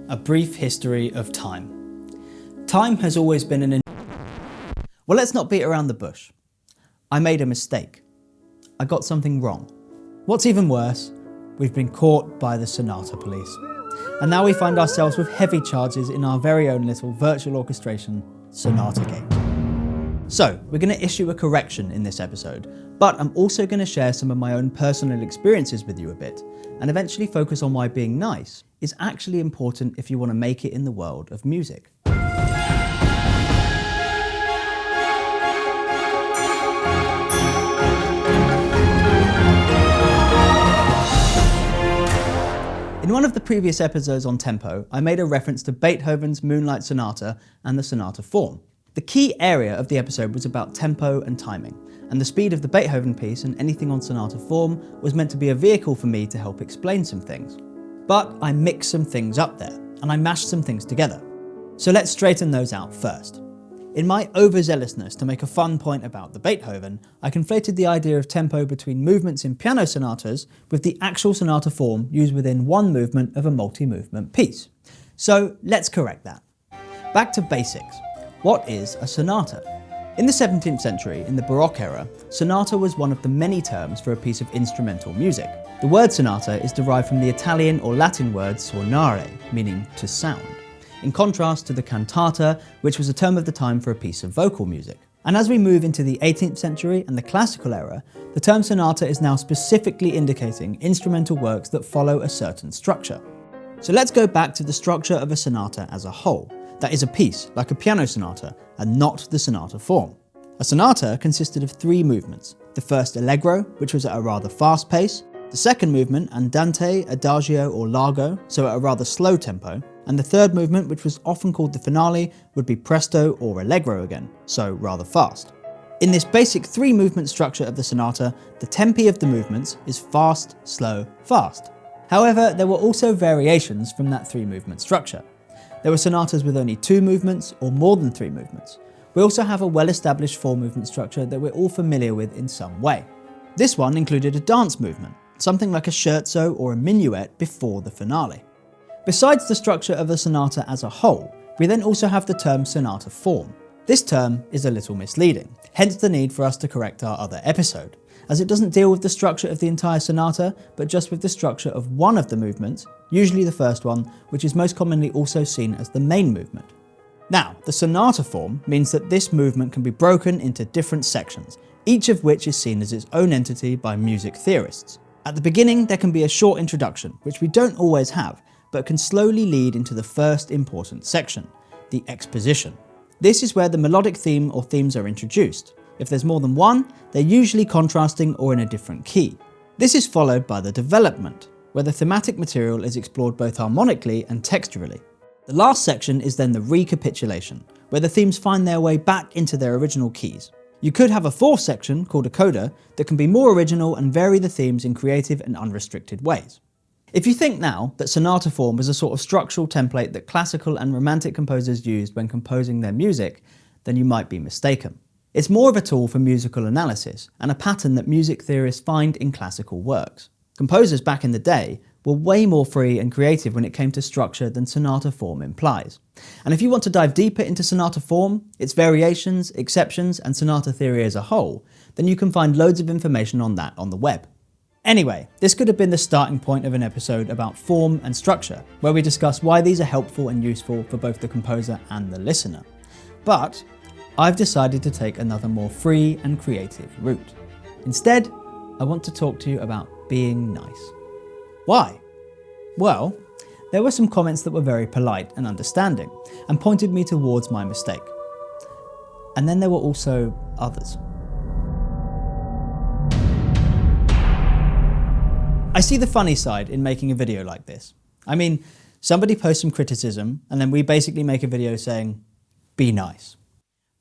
A brief history of time. Time has always been an... Well, let's not beat around the bush. I made a mistake. I got something wrong. What's even worse, we've been caught by the Sonata police. And now we find ourselves with heavy charges in our very own little virtual orchestration, Sonata Gate. So, we're going to issue a correction in this episode, but I'm also going to share some of my own personal experiences with you a bit, and eventually focus on why being nice is actually important if you want to make it in the world of music. In one of the previous episodes on tempo, I made a reference to Beethoven's Moonlight Sonata and the sonata form. The key area of the episode was about tempo and timing, and the speed of the Beethoven piece and anything on sonata form was meant to be a vehicle for me to help explain some things. But I mixed some things up there, and I mashed some things together. So let's straighten those out first. In my overzealousness to make a fun point about the Beethoven, I conflated the idea of tempo between movements in piano sonatas with the actual sonata form used within one movement of a multi-movement piece. So let's correct that. Back to basics. What is a sonata? In the 17th century, in the Baroque era, sonata was one of the many terms for a piece of instrumental music. The word sonata is derived from the Italian or Latin word suonare, meaning to sound, in contrast to the cantata, which was a term of the time for a piece of vocal music. And as we move into the 18th century and the classical era, the term sonata is now specifically indicating instrumental works that follow a certain structure. So let's go back to the structure of a sonata as a whole. That is a piece, like a piano sonata, and not the sonata form. A sonata consisted of three movements. The first allegro, which was at a rather fast pace, the second movement, andante, adagio or largo, so at a rather slow tempo, and the third movement, which was often called the finale, would be presto or allegro again, so rather fast. In this basic three-movement structure of the sonata, the tempi of the movements is fast, slow, fast. However, there were also variations from that three-movement structure. There were sonatas with only two movements or more than three movements. We also have a well-established four-movement structure that we're all familiar with in some way. This one included a dance movement, something like a scherzo or a minuet before the finale. Besides the structure of the sonata as a whole, we then also have the term sonata form. This term is a little misleading, hence the need for us to correct our other episode, as it doesn't deal with the structure of the entire sonata, but just with the structure of one of the movements, usually the first one, which is most commonly also seen as the main movement. Now, the sonata form means that this movement can be broken into different sections, each of which is seen as its own entity by music theorists. At the beginning, there can be a short introduction, which we don't always have, but can slowly lead into the first important section, the exposition. This is where the melodic theme or themes are introduced. If there's more than one, they're usually contrasting or in a different key. This is followed by the development, where the thematic material is explored both harmonically and texturally. The last section is then the recapitulation, where the themes find their way back into their original keys. You could have a fourth section, called a coda, that can be more original and vary the themes in creative and unrestricted ways. If you think now that sonata form is a sort of structural template that classical and romantic composers used when composing their music, then you might be mistaken. It's more of a tool for musical analysis, and a pattern that music theorists find in classical works. Composers back in the day were way more free and creative when it came to structure than sonata form implies. And if you want to dive deeper into sonata form, its variations, exceptions, and sonata theory as a whole, then you can find loads of information on that on the web. Anyway, this could have been the starting point of an episode about form and structure, where we discuss why these are helpful and useful for both the composer and the listener. But I've decided to take another more free and creative route. Instead, I want to talk to you about being nice. Why? Well, there were some comments that were very polite and understanding, and pointed me towards my mistake. And then there were also others. I see the funny side in making a video like this. I mean, somebody posts some criticism, and then we basically make a video saying, be nice.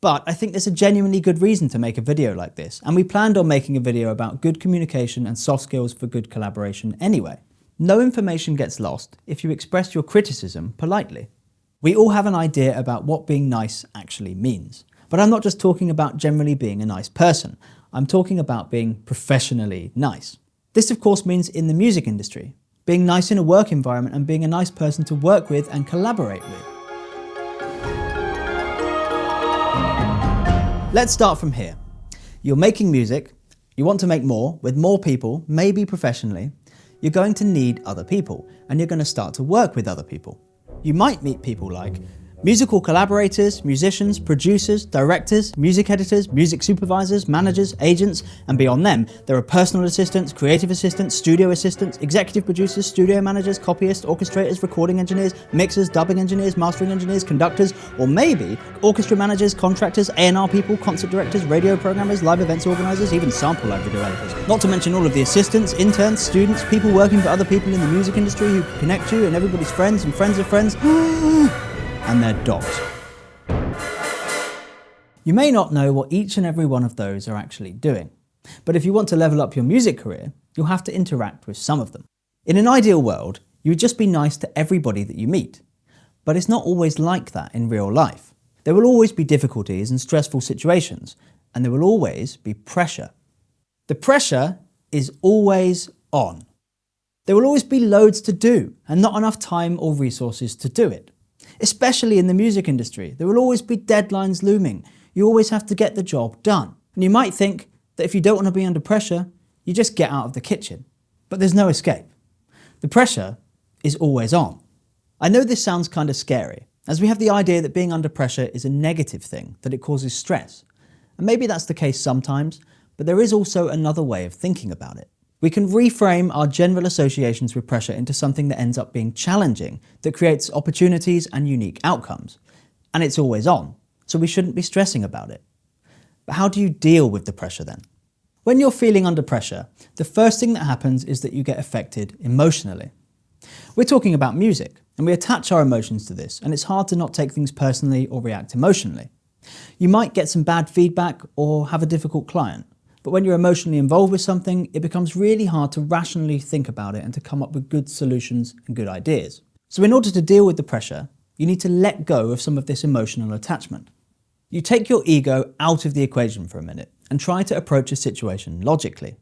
But I think there's a genuinely good reason to make a video like this, and we planned on making a video about good communication and soft skills for good collaboration anyway. No information gets lost if you express your criticism politely. We all have an idea about what being nice actually means, but I'm not just talking about generally being a nice person, I'm talking about being professionally nice. This of course means in the music industry, being nice in a work environment and being a nice person to work with and collaborate with. Let's start from here. You're making music, you want to make more, with more people, maybe professionally. You're going to need other people, and you're going to start to work with other people. You might meet people like musical collaborators, musicians, producers, directors, music editors, music supervisors, managers, agents, and beyond them, there are personal assistants, creative assistants, studio assistants, executive producers, studio managers, copyists, orchestrators, recording engineers, mixers, dubbing engineers, mastering engineers, conductors, or maybe orchestra managers, contractors, A&R people, concert directors, radio programmers, live events organisers, even sample library developers. Not to mention all of the assistants, interns, students, people working for other people in the music industry who can connect you, and everybody's friends and friends of friends. And their dogs. You may not know what each and every one of those are actually doing, but if you want to level up your music career, you'll have to interact with some of them. In an ideal world, you would just be nice to everybody that you meet, but it's not always like that in real life. There will always be difficulties and stressful situations, and there will always be pressure. The pressure is always on. There will always be loads to do, and not enough time or resources to do it. Especially in the music industry, there will always be deadlines looming. You always have to get the job done. And you might think that if you don't want to be under pressure, you just get out of the kitchen. But there's no escape. The pressure is always on. I know this sounds kind of scary, as we have the idea that being under pressure is a negative thing, that it causes stress. And maybe that's the case sometimes, but there is also another way of thinking about it. We can reframe our general associations with pressure into something that ends up being challenging, that creates opportunities and unique outcomes. And it's always on, so we shouldn't be stressing about it. But how do you deal with the pressure then? When you're feeling under pressure, the first thing that happens is that you get affected emotionally. We're talking about music, and we attach our emotions to this, and it's hard to not take things personally or react emotionally. You might get some bad feedback or have a difficult client. But when you're emotionally involved with something, it becomes really hard to rationally think about it and to come up with good solutions and good ideas. So in order to deal with the pressure, you need to let go of some of this emotional attachment. You take your ego out of the equation for a minute and try to approach a situation logically.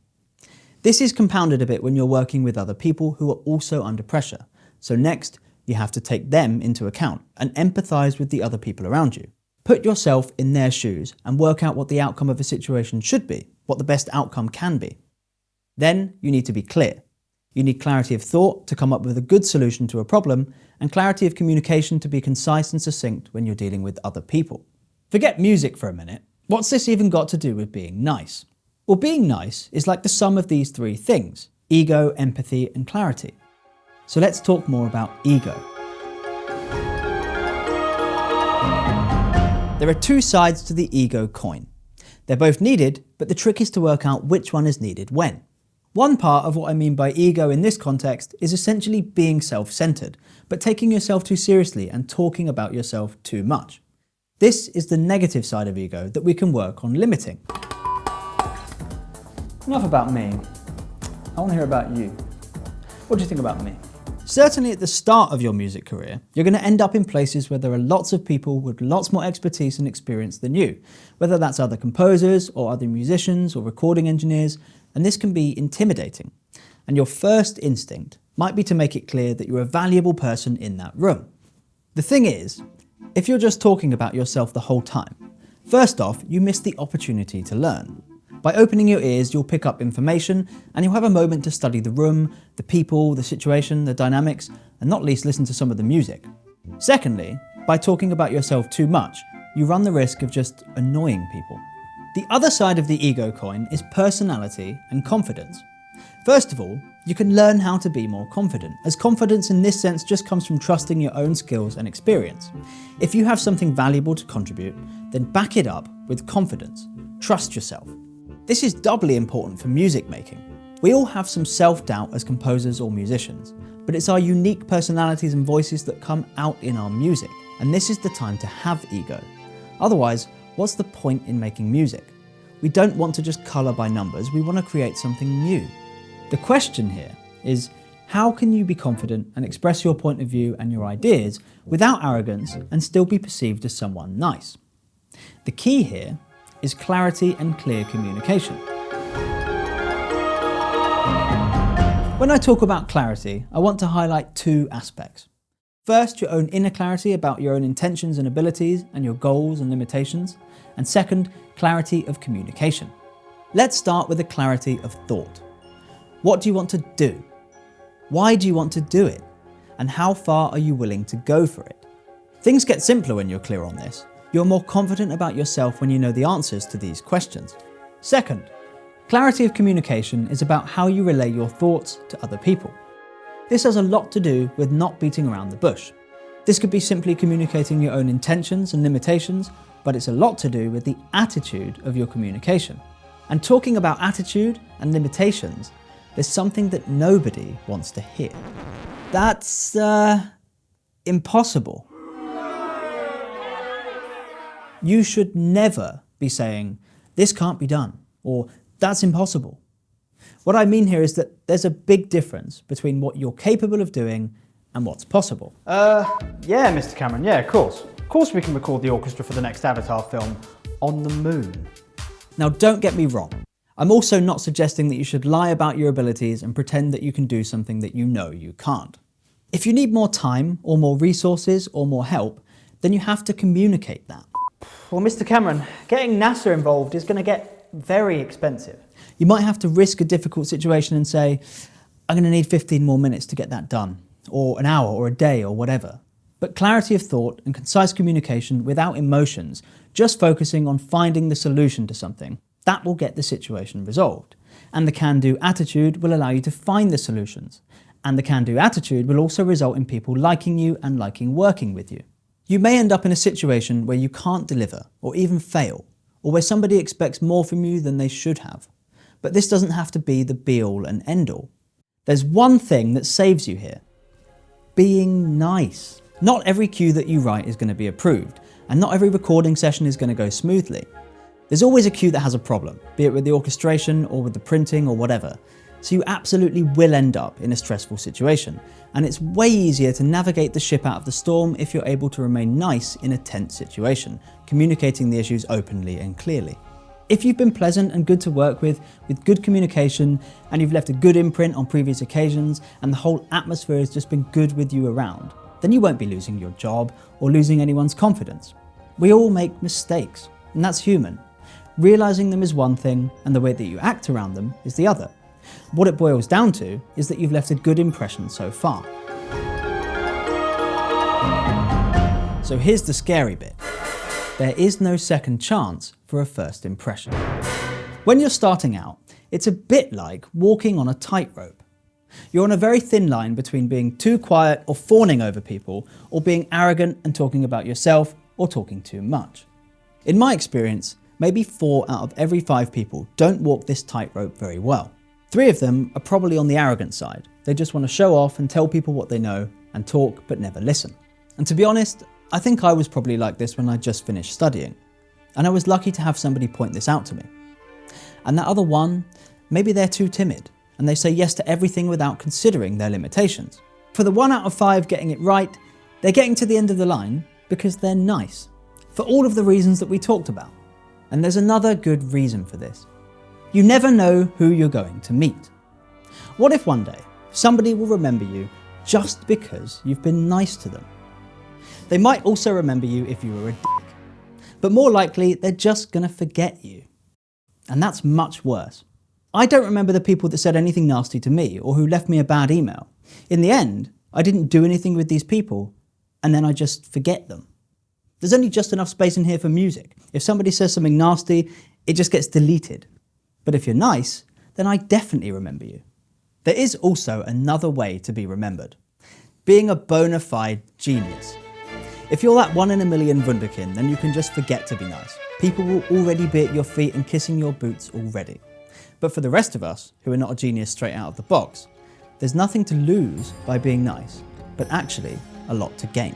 This is compounded a bit when you're working with other people who are also under pressure. So next, you have to take them into account and empathise with the other people around you. Put yourself in their shoes and work out what the outcome of a situation should be, what the best outcome can be. Then you need to be clear. You need clarity of thought to come up with a good solution to a problem, and clarity of communication to be concise and succinct when you're dealing with other people. Forget music for a minute. What's this even got to do with being nice? Well, being nice is like the sum of these three things: ego, empathy, and clarity. So let's talk more about ego. There are two sides to the ego coin. They're both needed, but the trick is to work out which one is needed when. One part of what I mean by ego in this context is essentially being self-centered, but taking yourself too seriously and talking about yourself too much. This is the negative side of ego that we can work on limiting. Enough about me. I want to hear about you. What do you think about me? Certainly at the start of your music career, you're going to end up in places where there are lots of people with lots more expertise and experience than you, whether that's other composers or other musicians or recording engineers, and this can be intimidating. And your first instinct might be to make it clear that you're a valuable person in that room. The thing is, if you're just talking about yourself the whole time, first off, you miss the opportunity to learn. By opening your ears, you'll pick up information and you'll have a moment to study the room, the people, the situation, the dynamics, and not least listen to some of the music. Secondly, by talking about yourself too much, you run the risk of just annoying people. The other side of the ego coin is personality and confidence. First of all, you can learn how to be more confident, as confidence in this sense just comes from trusting your own skills and experience. If you have something valuable to contribute, then back it up with confidence. Trust yourself. This is doubly important for music making. We all have some self-doubt as composers or musicians, but it's our unique personalities and voices that come out in our music, and this is the time to have ego. Otherwise, what's the point in making music? We don't want to just colour by numbers, we want to create something new. The question here is, how can you be confident and express your point of view and your ideas without arrogance and still be perceived as someone nice? The key here is clarity and clear communication. When I talk about clarity, I want to highlight two aspects. First, your own inner clarity about your own intentions and abilities and your goals and limitations. And second, clarity of communication. Let's start with the clarity of thought. What do you want to do? Why do you want to do it? And how far are you willing to go for it? Things get simpler when you're clear on this. You're more confident about yourself when you know the answers to these questions. Second, clarity of communication is about how you relay your thoughts to other people. This has a lot to do with not beating around the bush. This could be simply communicating your own intentions and limitations, but it's a lot to do with the attitude of your communication. And talking about attitude and limitations, there's something that nobody wants to hear. That's impossible. You should never be saying, this can't be done, or that's impossible. What I mean here is that there's a big difference between what you're capable of doing and what's possible. Yeah, Mr. Cameron, yeah, of course. Of course we can record the orchestra for the next Avatar film on the moon. Now, don't get me wrong. I'm also not suggesting that you should lie about your abilities and pretend that you can do something that you know you can't. If you need more time, or more resources, or more help, then you have to communicate that. Well, Mr. Cameron, getting NASA involved is going to get very expensive. You might have to risk a difficult situation and say, I'm going to need 15 more minutes to get that done, or an hour, or a day, or whatever. But clarity of thought and concise communication without emotions, just focusing on finding the solution to something, that will get the situation resolved. And the can-do attitude will allow you to find the solutions. And the can-do attitude will also result in people liking you and liking working with you. You may end up in a situation where you can't deliver, or even fail, or where somebody expects more from you than they should have. But this doesn't have to be the be-all and end-all. There's one thing that saves you here. Being nice. Not every cue that you write is going to be approved, and not every recording session is going to go smoothly. There's always a cue that has a problem, be it with the orchestration or with the printing or whatever. So you absolutely will end up in a stressful situation, and it's way easier to navigate the ship out of the storm if you're able to remain nice in a tense situation, communicating the issues openly and clearly. If you've been pleasant and good to work with good communication, and you've left a good imprint on previous occasions, and the whole atmosphere has just been good with you around, then you won't be losing your job or losing anyone's confidence. We all make mistakes, and that's human. Realising them is one thing, and the way that you act around them is the other. What it boils down to is that you've left a good impression so far. So here's the scary bit. There is no second chance for a first impression. When you're starting out, it's a bit like walking on a tightrope. You're on a very thin line between being too quiet or fawning over people, or being arrogant and talking about yourself, or talking too much. In my experience, maybe 4 out of every 5 people don't walk this tightrope very well. 3 of them are probably on the arrogant side. They just want to show off and tell people what they know, and talk but never listen. And to be honest, I think I was probably like this when I just finished studying. And I was lucky to have somebody point this out to me. And that other one, maybe they're too timid, and they say yes to everything without considering their limitations. For the 1 out of 5 getting it right, they're getting to the end of the line because they're nice. For all of the reasons that we talked about. And there's another good reason for this. You never know who you're going to meet. What if one day somebody will remember you just because you've been nice to them? They might also remember you if you were a dick, but more likely they're just going to forget you. And that's much worse. I don't remember the people that said anything nasty to me or who left me a bad email. In the end, I didn't do anything with these people, and then I just forget them. There's only just enough space in here for music. If somebody says something nasty, it just gets deleted. But if you're nice, then I definitely remember you. There is also another way to be remembered. Being a bona fide genius. If you're that 1 in a million wunderkind, then you can just forget to be nice. People will already be at your feet and kissing your boots already. But for the rest of us, who are not a genius straight out of the box, there's nothing to lose by being nice, but actually a lot to gain.